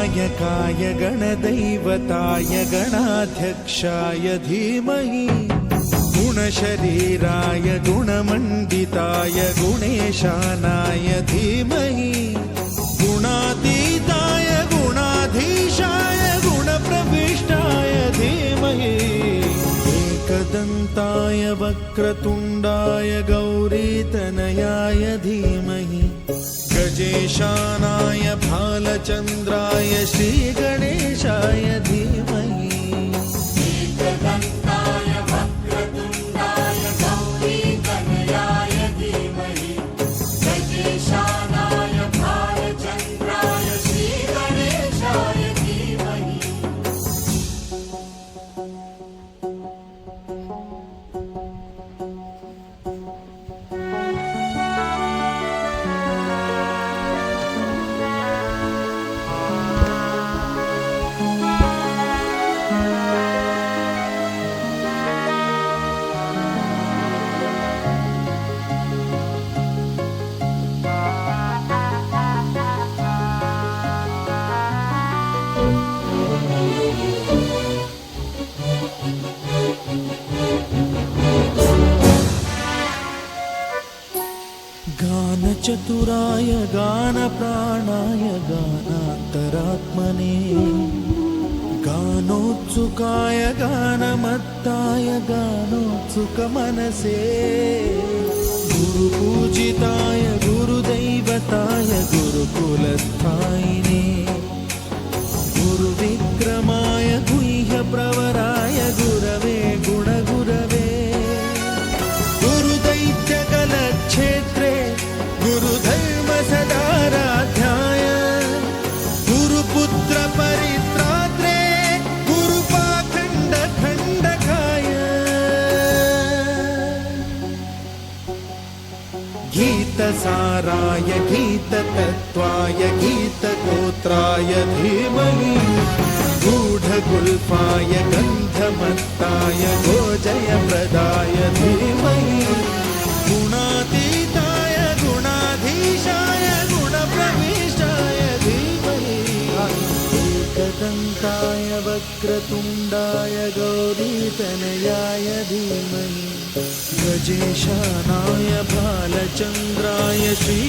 गणनायकाय गणदैवताय गणाध्यक्षाय धीमहि गुणशरीराय गुणमण्डिताय गुणेशानाय धीमहि गुणातीताय गुणाधीशाय गुणप्रविष्टाय धीमहि एकदन्ताय वक्रतुण्डाय गौरीतनयाय धीमहि गजेशानाय भालचन्द्राय श्रीगणेशाय धीमहि एकदन्ताय वक्रतुण्डाय गौरीतनयाय धीमहि गजेशानाय भालचन्द्राय श्रीगणेशाय धीमहि गानचतुराय गानप्राणाय गानान्तरात्मने गानोत्सुकाय गानमत्ताय गानोत्सुकमनसे गुरुपूजिताय गुरुदैवताय गुरुकुलस्थायिने गुरुविक्रमाय गुह्यप्रवराय गुरवे गुणगुरवे गुरुदैत्यकलक्षेत्रे गुरुधर्मसदाराध्याय गुरुपुत्र परित्रात्रे गुरुपाखण्डखण्डकाय गीतसाराय गीततत्त्वाय गीतगोत्राय धीमहि गूढगुल्फाय गन्धमत्ताय गोजयप्रदाय धीमहि गुणातीताय गुणाधीशाय गुणप्रविष्टाय धीमहि एकदन्ताय वक्रतुण्डाय गौरीतनयाय धीमहि गजेशानाय भालचन्द्राय श्री